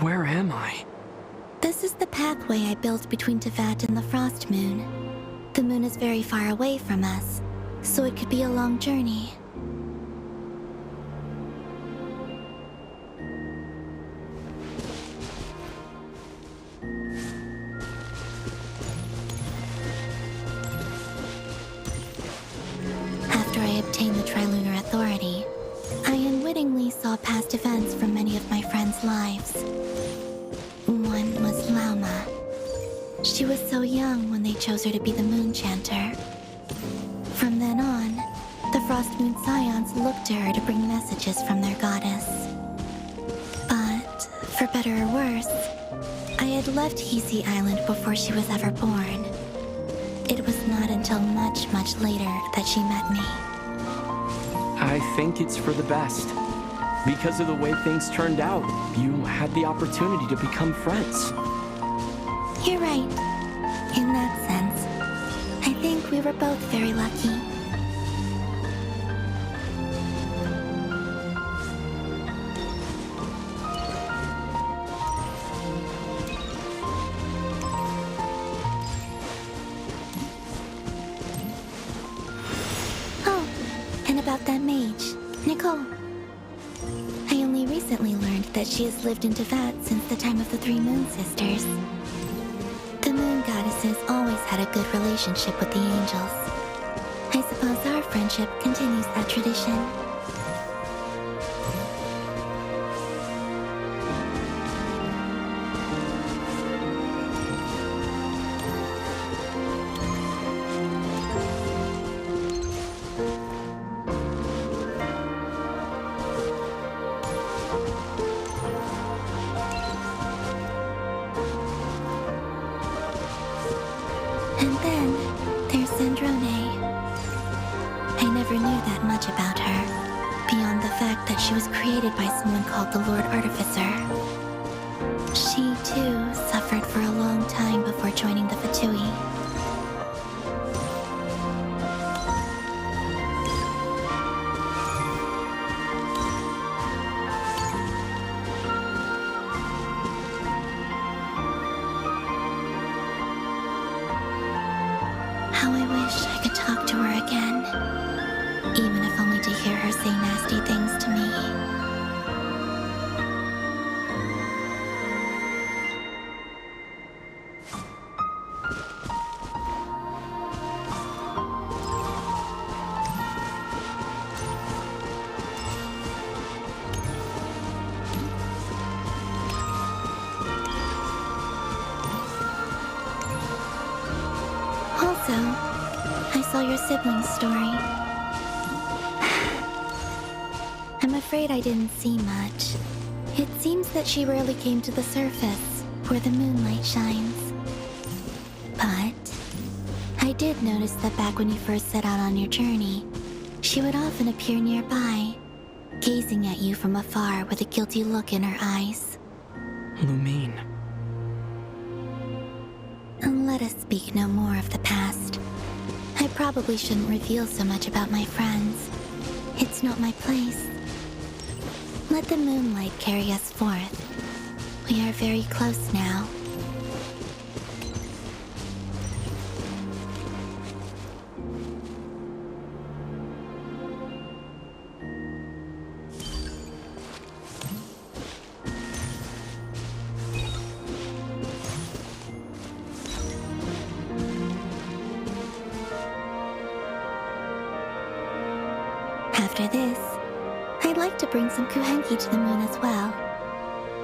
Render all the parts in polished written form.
Where am I? This is the pathway I built between Teyvat and the Frost Moon. The moon is very far away from us, so it could be a long journey. After I obtained the Trilunar Authority, I unwittingly saw past events from many of my friends' lives. One was Lauma. She was so young when they chose her to be the Moon Chanter. From then on, the Frost Moon Scions looked to her to bring messages from their goddess. But, for better or worse, I had left Hisi Island before she was ever born. It was not until much, much later that she met me. I think it's for the best. Because of the way things turned out, you had the opportunity to become friends. You're right. In that sense, I think we were both very lucky. Oh, and about that mage, Nicole. I only recently learned that she has lived in Teyvat since the time of the Three Moon Sisters. The Moon Goddesses always had a good relationship with the angels. I suppose our friendship continues that tradition. And then, there's Sandrone. I never knew that much about her, beyond the fact that she was created by someone called the Lord Artificer. She, too, suffered for a long time before joining the Fatui. How I wish I could talk to her again, even if only to hear her say nasty things to me. Also, I saw your sibling's story. I'm afraid I didn't see much. It seems that she rarely came to the surface, where the moonlight shines. But I did notice that back when you first set out on your journey, she would often appear nearby, gazing at you from afar with a guilty look in her eyes. Lumine. Let us speak no more of the past. I probably shouldn't reveal so much about my friends. It's not my place. Let the moonlight carry us forth. We are very close now. After this, I'd like to bring some Kuhenki to the moon as well.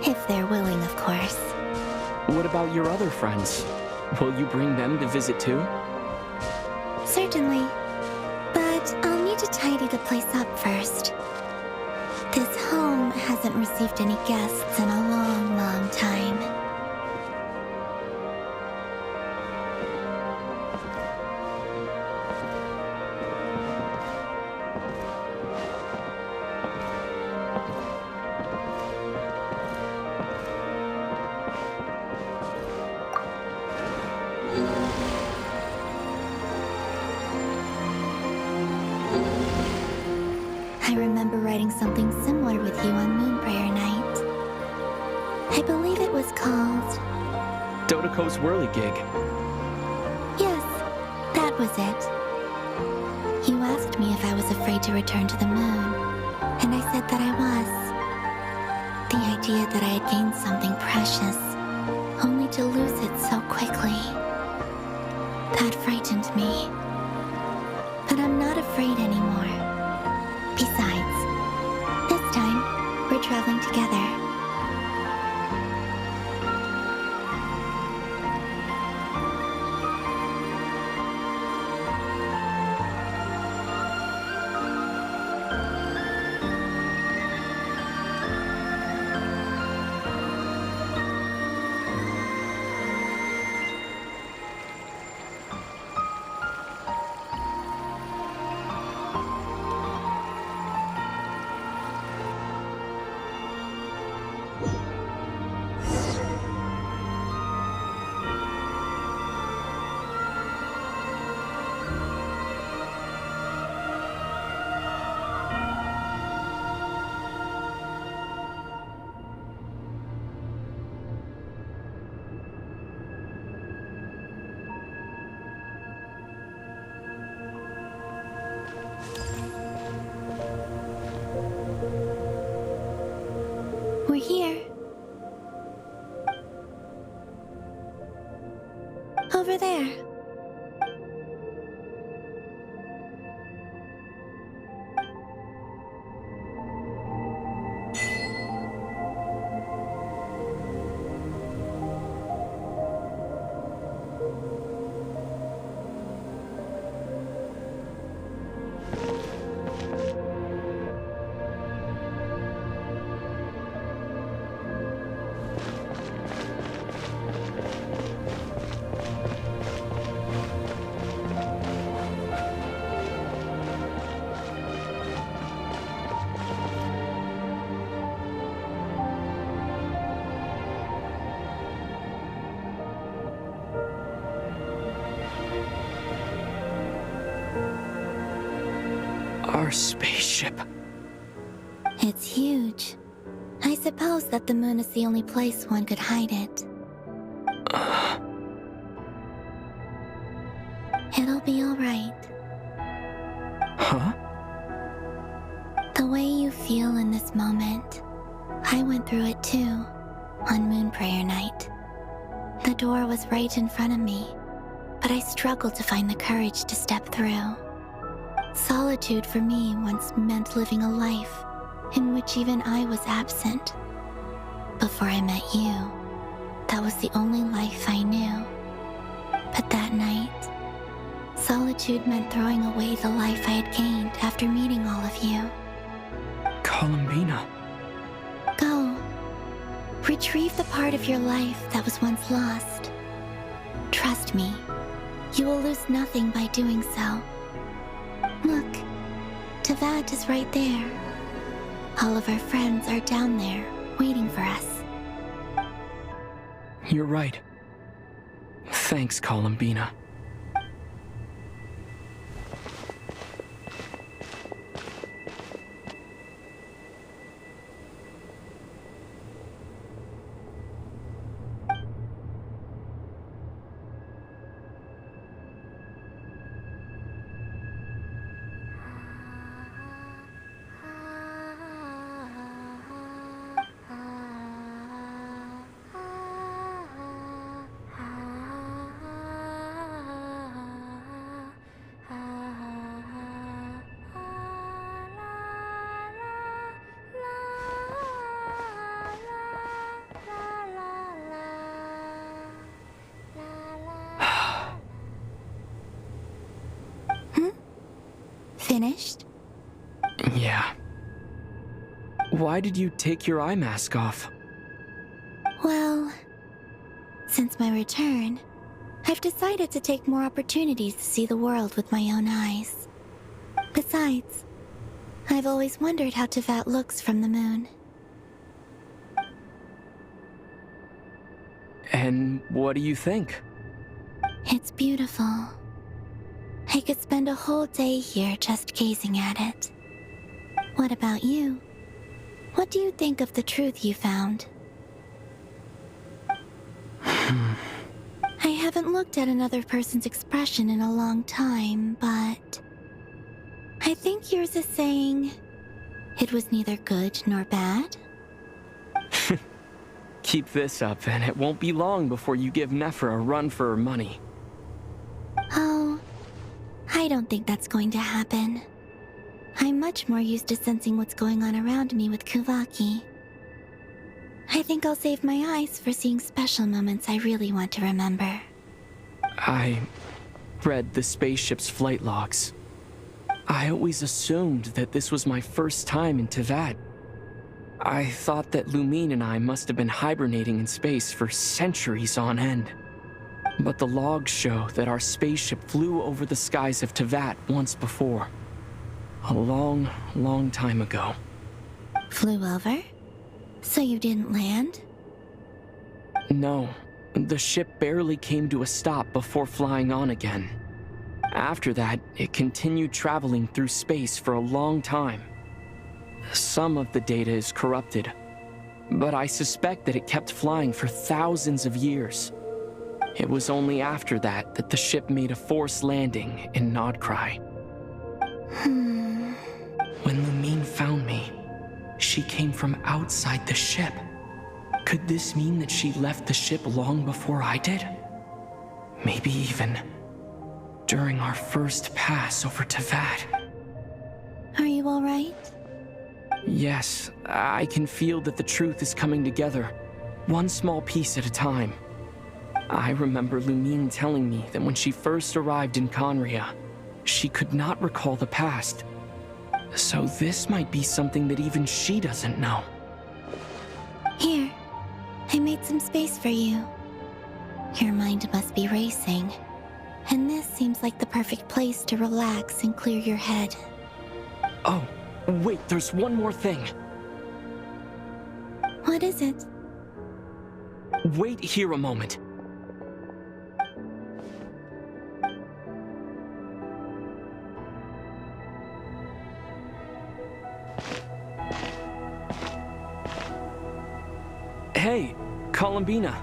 If they're willing, of course. What about your other friends? Will you bring them to visit too? Certainly. But I'll need to tidy the place up first. This home hasn't received any guests in a long, long time. I remember writing something similar with you on Moon Prayer Night. I believe it was called... Dodoko's whirligig. Yes, that was it. You asked me if I was afraid to return to the moon, and I said that I was. The idea that I had gained something precious, only to lose it so quickly, that frightened me. But I'm not afraid anymore. Besides, this time, we're traveling together. We're here. Over there. Our spaceship. It's huge. I suppose that the moon is the only place one could hide it. It'll be all right. Huh? The way you feel in this moment, I went through it too, on Moon Prayer Night. The door was right in front of me, but I struggled to find the courage to step through. Solitude for me once meant living a life in which even I was absent. Before I met you, that was the only life I knew. But that night, solitude meant throwing away the life I had gained after meeting all of you. Columbina. Go. Retrieve the part of your life that was once lost. Trust me, you will lose nothing by doing so. Look, Teyvat is right there. All of our friends are down there, waiting for us. You're right. Thanks, Columbina. Finished? Yeah. Why did you take your eye mask off? Well, since my return, I've decided to take more opportunities to see the world with my own eyes. Besides, I've always wondered how Teyvat looks from the moon. And what do you think? It's beautiful. I could spend a whole day here just gazing at it. What about you? What do you think of the truth you found? I haven't looked at another person's expression in a long time, but I think yours is saying it was neither good nor bad. Keep this up, and it won't be long before you give Nephra a run for her money. Oh, I don't think that's going to happen. I'm much more used to sensing what's going on around me with Kuvaki. I think I'll save my eyes for seeing special moments I really want to remember. I read the spaceship's flight logs. I always assumed that this was my first time in Teyvat. I thought that Lumine and I must have been hibernating in space for centuries on end. But the logs show that our spaceship flew over the skies of Teyvat once before. A long, long time ago. Flew over? So you didn't land? No, the ship barely came to a stop before flying on again. After that, it continued traveling through space for a long time. Some of the data is corrupted, but I suspect that it kept flying for thousands of years. It was only after that that the ship made a forced landing in Nodcry. When Lumine found me, she came from outside the ship. Could this mean that she left the ship long before I did? Maybe even during our first pass over Teyvat. Are you alright? Yes, I can feel that the truth is coming together, one small piece at a time. I remember Lumine telling me that when she first arrived in Conria, she could not recall the past. So this might be something that even she doesn't know. Here, I made some space for you. Your mind must be racing, and this seems like the perfect place to relax and clear your head. Oh, wait, there's one more thing. What is it? Wait here a moment. Hey, Columbina.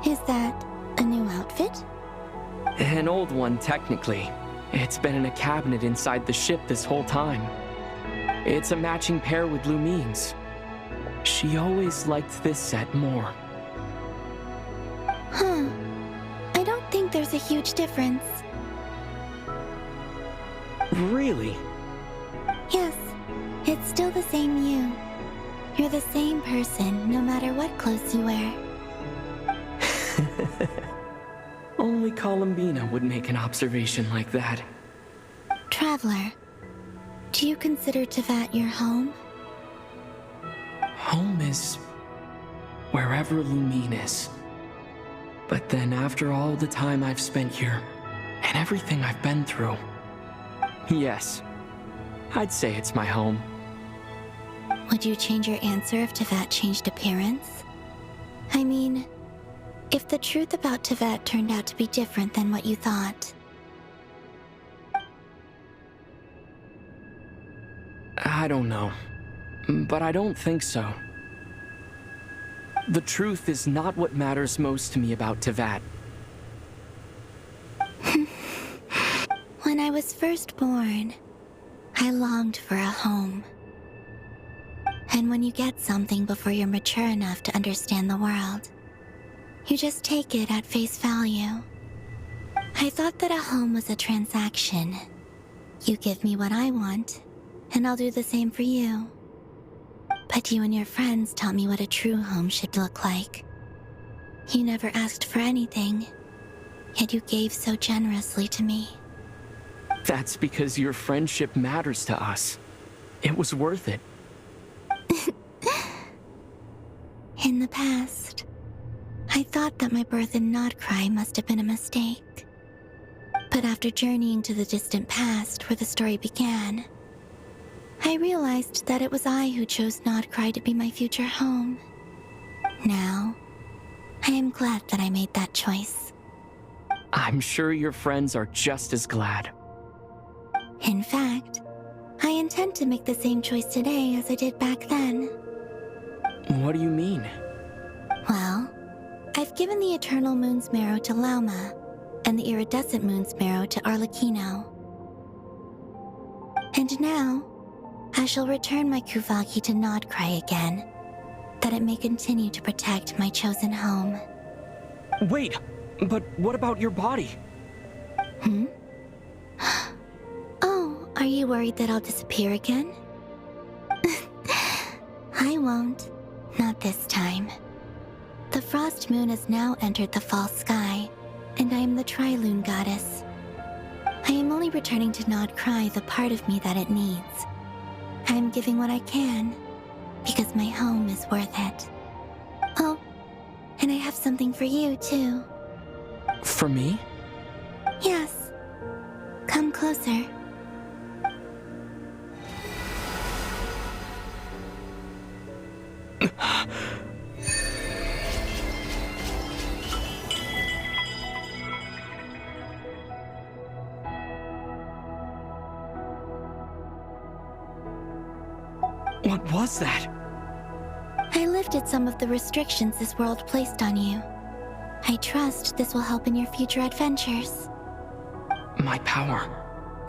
Is that a new outfit? An old one, technically. It's been in a cabinet inside the ship this whole time. It's a matching pair with Lumine's. She always liked this set more. Huh. I don't think there's a huge difference. Really? Yes, it's still the same you. You're the same person, no matter what clothes you wear. Only Columbina would make an observation like that. Traveler, do you consider Teyvat your home? Home is wherever Lumine is. But then after all the time I've spent here, and everything I've been through, yes, I'd say it's my home. Would you change your answer if Teyvat changed appearance? I mean, if the truth about Teyvat turned out to be different than what you thought. I don't know, but I don't think so. The truth is not what matters most to me about Teyvat. When I was first born, I longed for a home. And when you get something before you're mature enough to understand the world, you just take it at face value. I thought that a home was a transaction. You give me what I want, and I'll do the same for you. But you and your friends taught me what a true home should look like. You never asked for anything, yet you gave so generously to me. That's because your friendship matters to us. It was worth it. In the past, I thought that my birth in Nodcry must have been a mistake. But after journeying to the distant past where the story began, I realized that it was I who chose Nodcry to be my future home. Now, I am glad that I made that choice. I'm sure your friends are just as glad. In fact, I intend to make the same choice today as I did back then. What do you mean? Well, I've given the Eternal Moon's Marrow to Lauma, and the Iridescent Moon's Marrow to Arlecchino. And now, I shall return my Kuvagi to Nodcry again, that it may continue to protect my chosen home. Wait, but what about your body? Oh, are you worried that I'll disappear again? I won't. Not this time. The Frost Moon has now entered the fall sky, and I am the Tri-Lune goddess. I am only returning to Nodcry the part of me that it needs. I am giving what I can, because my home is worth it. Oh, and I have something for you, too. For me? Yes. Come closer. What was that? I lifted some of the restrictions this world placed on you. I trust this will help in your future adventures. My power.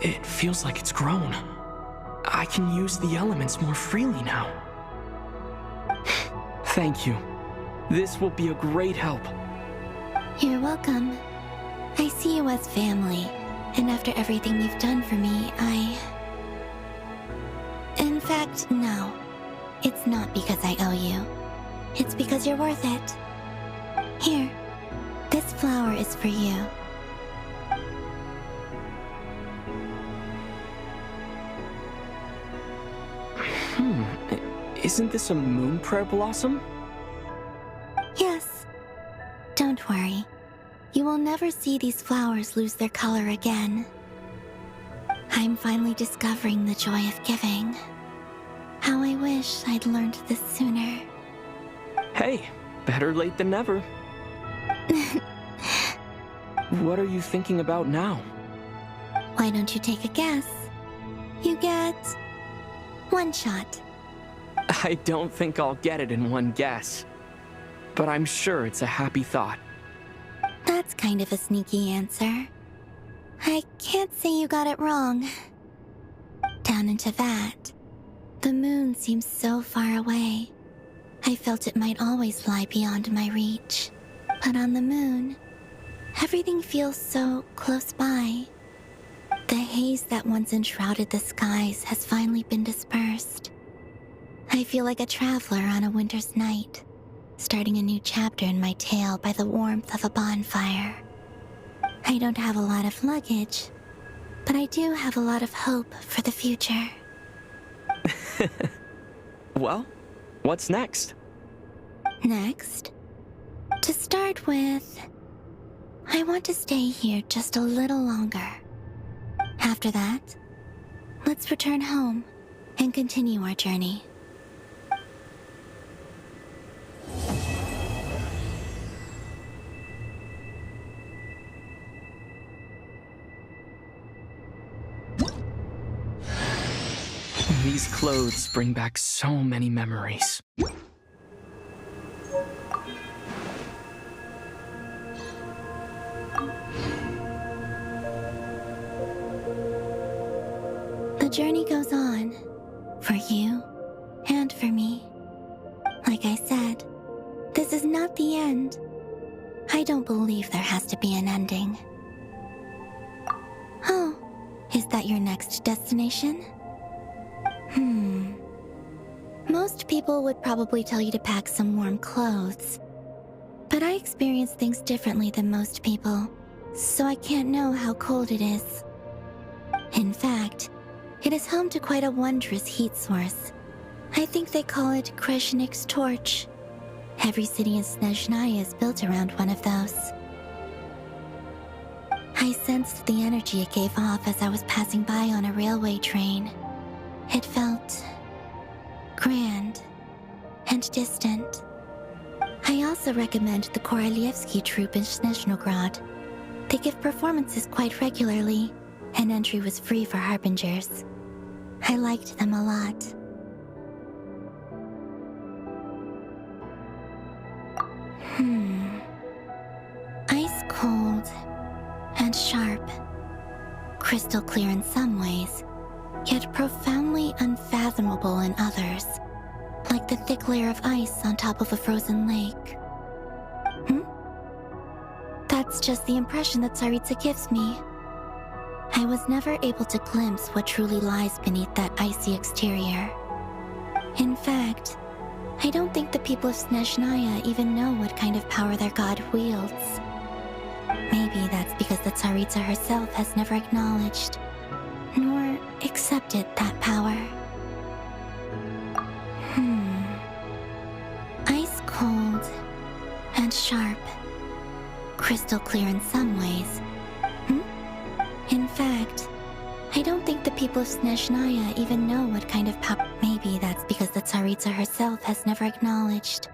It feels like it's grown. I can use the elements more freely now. Thank you. This will be a great help. You're welcome. I see you as family, and after everything you've done for me, In fact, no. It's not because I owe you. It's because you're worth it. Here, this flower is for you. Isn't this a moon prayer blossom? Yes. Don't worry. You will never see these flowers lose their color again. I'm finally discovering the joy of giving. How I wish I'd learned this sooner. Hey, better late than never. What are you thinking about now? Why don't you take a guess? You get one shot. I don't think I'll get it in one guess. But I'm sure it's a happy thought. That's kind of a sneaky answer. I can't say you got it wrong. Down into that, the moon seems so far away. I felt it might always lie beyond my reach. But on the moon, everything feels so close by. The haze that once enshrouded the skies has finally been dispersed. I feel like a traveler on a winter's night, starting a new chapter in my tale by the warmth of a bonfire. I don't have a lot of luggage, but I do have a lot of hope for the future. Well, what's next? Next, to start with, I want to stay here just a little longer. After that, let's return home and continue our journey. These clothes bring back so many memories. The journey goes on, for you and for me. Like I said, this is not the end. I don't believe there has to be an ending. Oh, is that your next destination? Most people would probably tell you to pack some warm clothes. But I experience things differently than most people, so I can't know how cold it is. In fact, it is home to quite a wondrous heat source. I think they call it Kreshnik's torch. Every city in Snezhnaya is built around one of those. I sensed the energy it gave off as I was passing by on a railway train. It felt grand and distant. I also recommend the Korolievsky troupe in Snezhnograd. They give performances quite regularly, and entry was free for Harbingers. I liked them a lot. Ice cold and sharp. Crystal clear in some ways, yet profoundly unfathomable in others. Like the thick layer of ice on top of a frozen lake. That's just the impression that Tsaritsa gives me. I was never able to glimpse what truly lies beneath that icy exterior. In fact, I don't think the people of Snezhnaya even know what kind of power their god wields. Maybe that's because the Tsaritsa herself has never acknowledged, nor accepted that power. Ice cold and sharp. Crystal clear in some ways. In fact, I don't think the people of Snezhnaya even know what kind of power. Maybe that's because the Tsaritsa herself has never acknowledged,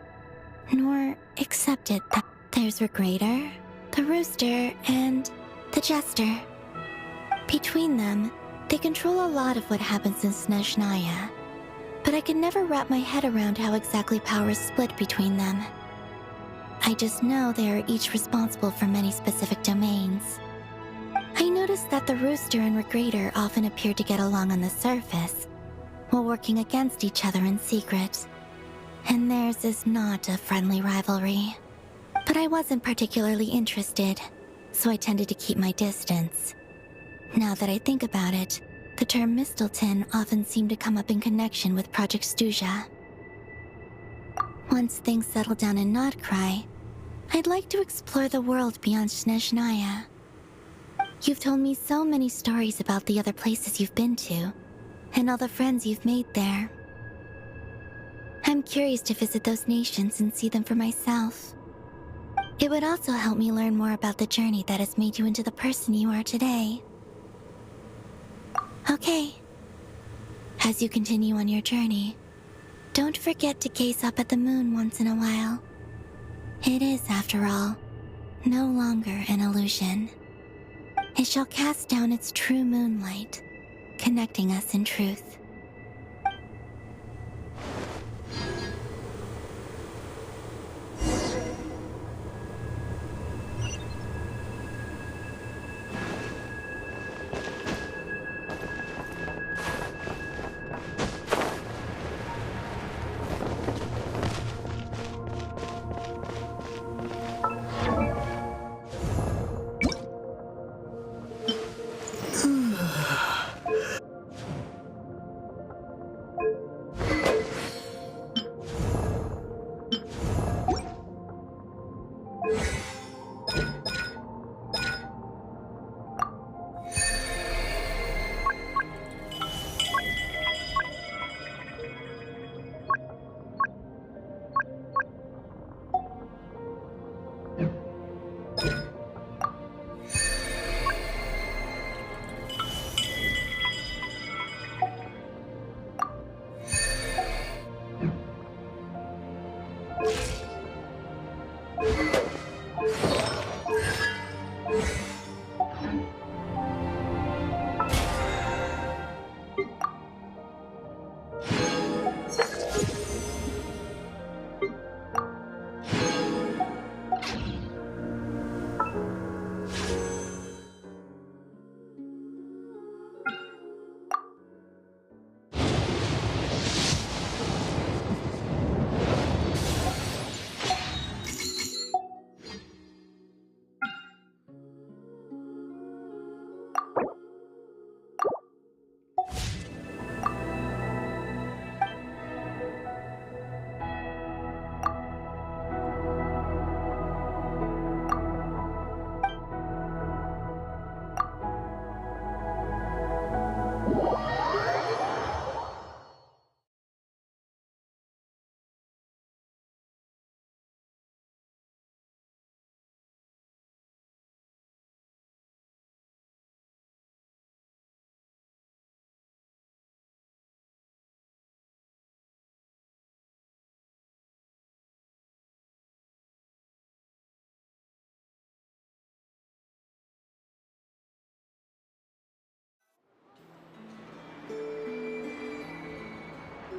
nor accepted that. There's Regrator, the Rooster, and the Jester. Between them, they control a lot of what happens in Snezhnaya, but I can never wrap my head around how exactly power is split between them. I just know they are each responsible for many specific domains. I noticed that the Rooster and Regrator often appear to get along on the surface, while working against each other in secret. And theirs is not a friendly rivalry. But I wasn't particularly interested, so I tended to keep my distance. Now that I think about it, the term Mistelton often seemed to come up in connection with Project Stuja. Once things settle down in Notcry, I'd like to explore the world beyond Snezhnaya. You've told me so many stories about the other places you've been to, and all the friends you've made there. I'm curious to visit those nations and see them for myself. It would also help me learn more about the journey that has made you into the person you are today. Okay. As you continue on your journey, don't forget to gaze up at the moon once in a while. It is, after all, no longer an illusion. It shall cast down its true moonlight, connecting us in truth.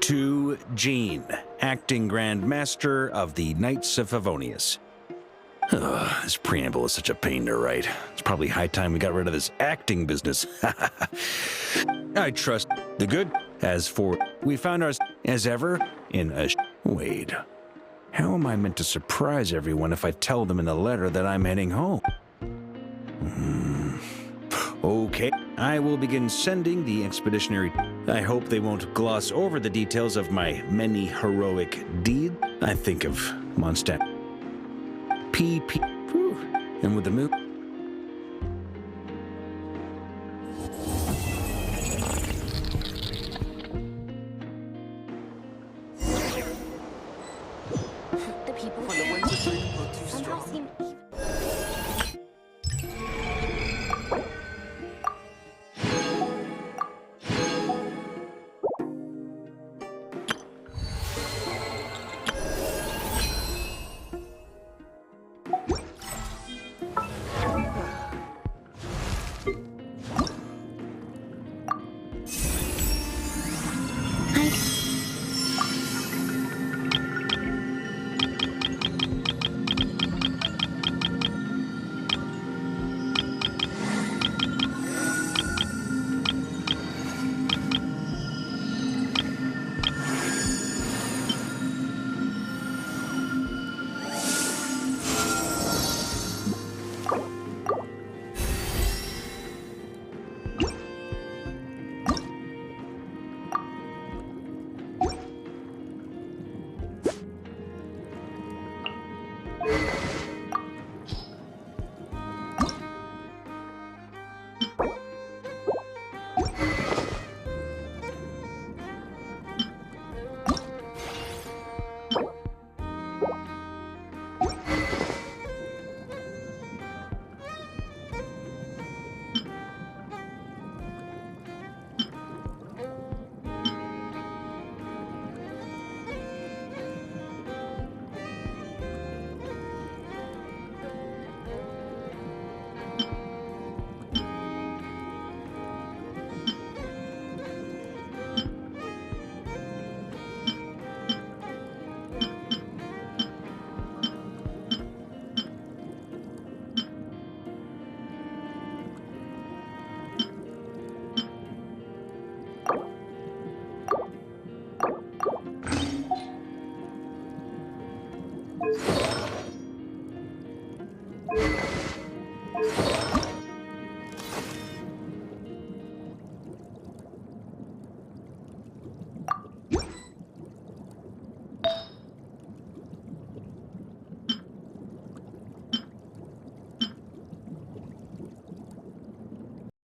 To Jean, acting Grand Master of the Knights of Favonius. This preamble is such a pain to write. It's probably high time we got rid of this acting business. I trust the good. As for, we found ours, as ever, in a wait. How am I meant to surprise everyone if I tell them in the letter that I'm heading home? Okay, I will begin sending the expeditionary. I hope they won't gloss over the details of my many heroic deeds. I think of Mondstadt. PP. Whew. And with the move. The people when the winds of dream grow too strong. Seem